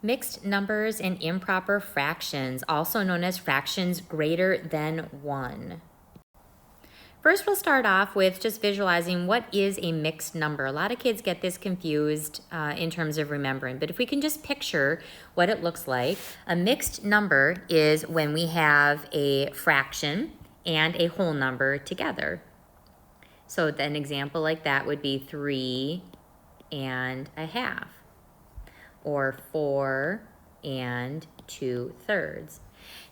Mixed numbers and improper fractions, also known as fractions greater than 1. First, we'll start off with just visualizing what is a mixed number. A lot of kids get this confused in terms of remembering, but if we can just picture what it looks like, a mixed number is when we have a fraction and a whole number together. So an example like that would be 3 1/2, or 4 2/3.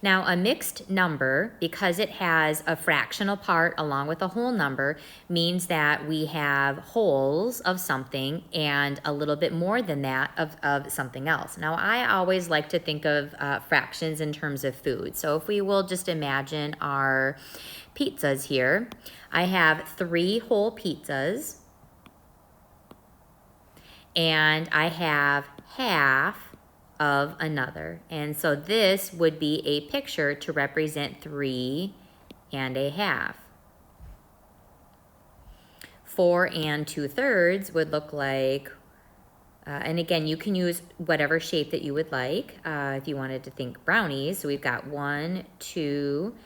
Now, a mixed number, because it has a fractional part along with a whole number, means that we have wholes of something and a little bit more than that of something else. Now, I always like to think of fractions in terms of food. So if we will just imagine our pizzas here, I have 3 whole pizzas, and I have half of another. And so this would be a picture to represent 3 1/2. 4 2/3 would look like, and again, you can use whatever shape that you would like. If you wanted to think brownies, so we've got 1, 2,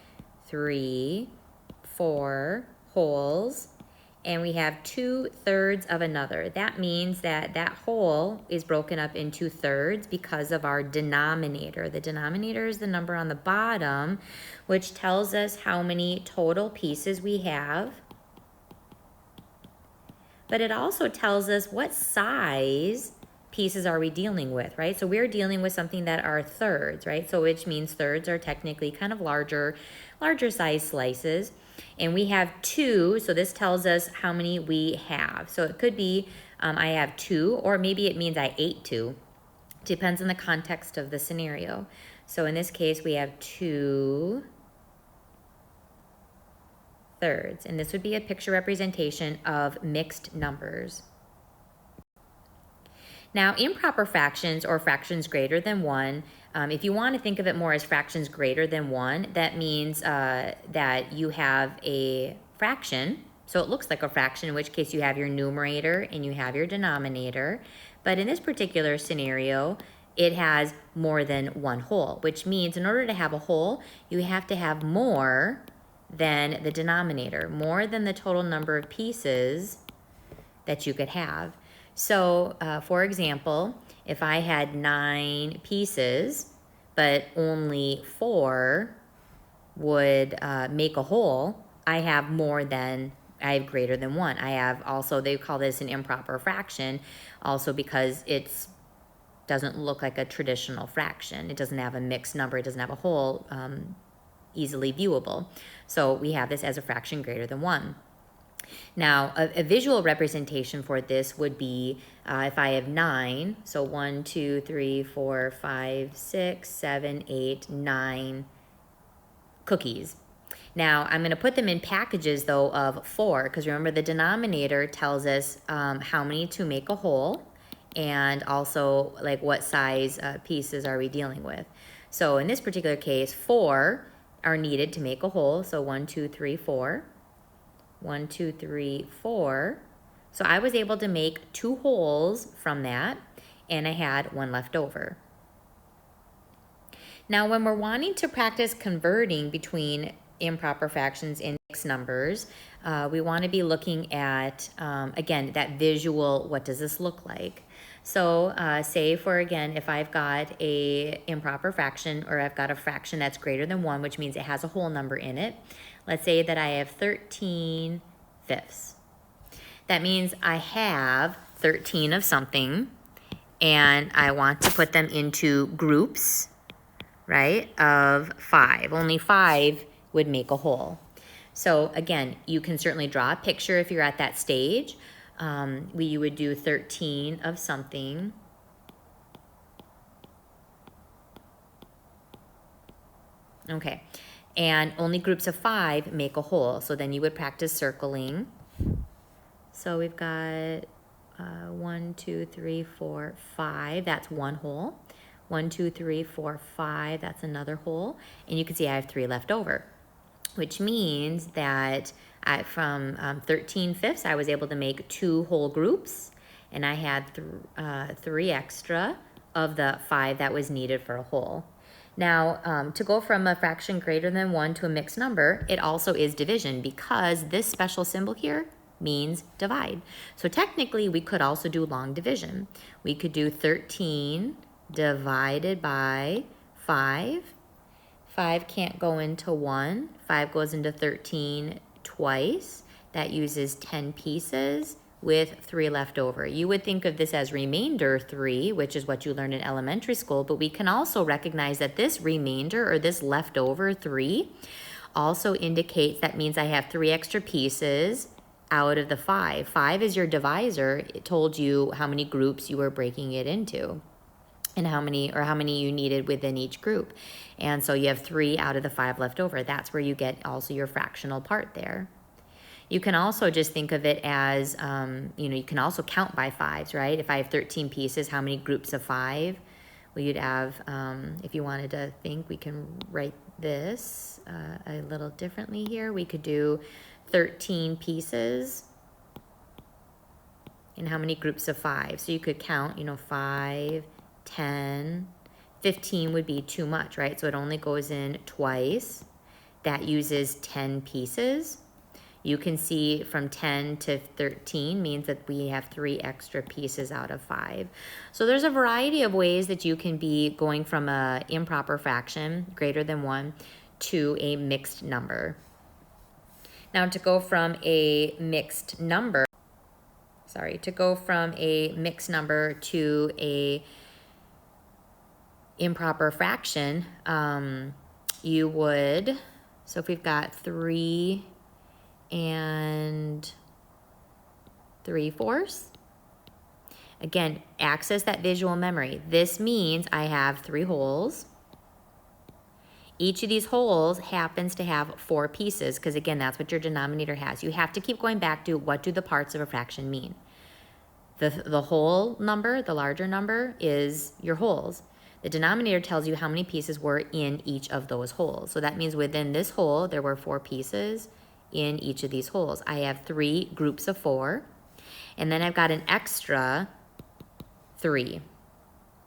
3, 4 wholes, and we have 2/3 of another. That means that that whole is broken up into thirds because of our denominator. The denominator is the number on the bottom, which tells us how many total pieces we have. But it also tells us what size pieces are we dealing with, right? So we're dealing with something that are thirds, right? So which means thirds are technically kind of larger size slices. And we have 2, so this tells us how many we have. So it could be I have 2, or maybe it means I ate 2. Depends on the context of the scenario. So in this case, we have 2/3, and this would be a picture representation of mixed numbers. Now, improper fractions, or fractions greater than 1, if you want to think of it more as fractions greater than 1, that means that you have a fraction. So it looks like a fraction, in which case you have your numerator and you have your denominator. But in this particular scenario, it has more than one whole, which means in order to have a whole, you have to have more than the denominator, more than the total number of pieces that you could have. So, for example, if I had 9 pieces, but only 4 would make a whole, I have greater than 1. I have also, they call this an improper fraction, also because it doesn't look like a traditional fraction. It doesn't have a mixed number. It doesn't have a whole easily viewable. So we have this as a fraction greater than 1. Now, a visual representation for this would be if I have 9, so 1, 2, 3, 4, 5, 6, 7, 8, 9 cookies. Now, I'm going to put them in packages, though, of 4, because remember the denominator tells us how many to make a whole, and also like what size pieces are we dealing with. So in this particular case, 4 are needed to make a whole, so 1, 2, 3, 4. 1, 2, 3, 4. So I was able to make 2 wholes from that, and I had 1 left over. Now, when we're wanting to practice converting between improper fractions and mixed numbers, we want to be looking at, again, that visual, what does this look like? So say for, again, if I've got a improper fraction, or I've got a fraction that's greater than 1, which means it has a whole number in it. Let's say that I have 13/5. That means I have 13 of something, and I want to put them into groups, right, of 5. Only 5 would make a whole. So again, you can certainly draw a picture if you're at that stage. You would do 13 of something. Okay, and only groups of 5 make a whole. So then you would practice circling. So we've got 1, 2, 3, 4, 5. That's 1 whole. 1, 2, 3, 4, 5. That's another whole. And you can see I have 3 left over, which means that from 13/5, I was able to make 2 whole groups, and I had 3 extra of the 5 that was needed for a whole. Now, to go from a fraction greater than 1 to a mixed number, it also is division because this special symbol here means divide. So technically, we could also do long division. We could do 13 divided by 5. 5 can't go into 1. 5 goes into 13 twice. That uses 10 pieces with 3 left over. You would think of this as remainder 3, which is what you learned in elementary school, but we can also recognize that this remainder or this leftover 3 also indicates that means I have 3 extra pieces out of the 5. 5 is your divisor. It told you how many groups you were breaking it into and how many you needed within each group. And so you have 3 out of the 5 left over. That's where you get also your fractional part there. You can also just think of it as, you can also count by 5s, right? If I have 13 pieces, how many groups of 5? Well, you'd have, if you wanted to think, we can write this a little differently here. We could do 13 pieces and how many groups of 5? So you could count, 5, 10, 15 would be too much, right? So it only goes in twice. That uses 10 pieces. You can see from 10 to 13 means that we have 3 extra pieces out of 5. So there's a variety of ways that you can be going from an improper fraction, greater than 1, to a mixed number. Now to go from a mixed number to a improper fraction, you would, so if we've got 3 and 3/4. Again, access that visual memory. This means I have 3 wholes. Each of these wholes happens to have 4 pieces because, again, that's what your denominator has. You have to keep going back to what do the parts of a fraction mean. The whole number, the larger number, is your wholes. The denominator tells you how many pieces were in each of those wholes. So that means within this whole, there were 4 pieces in each of these wholes. I have 3 groups of 4, and then I've got an extra 3,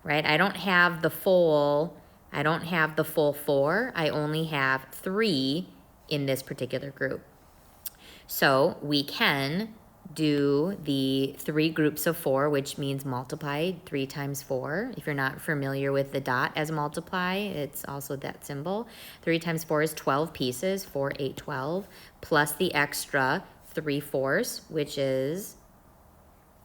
right? I don't have the full 4. I only have 3 in this particular group. So we can do the 3 groups of 4, which means multiply 3 times 4. If you're not familiar with the dot as multiply, it's also that symbol. 3 times 4 is 12 pieces, 4, 8, 12, plus the extra 3/4, which is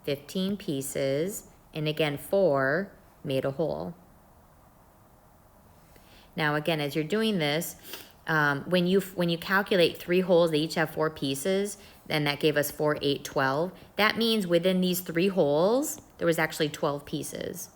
15 pieces. And again, 4 made a whole. Now again, as you're doing this, when you calculate 3 wholes, they each have 4 pieces, and that gave us 4, 8, 12. That means within these 3 wholes, there was actually 12 pieces.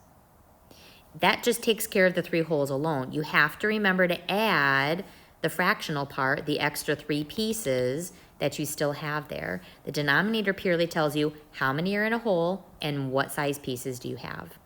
That just takes care of the 3 wholes alone. You have to remember to add the fractional part, the extra 3 pieces that you still have there. The denominator purely tells you how many are in a whole and what size pieces do you have.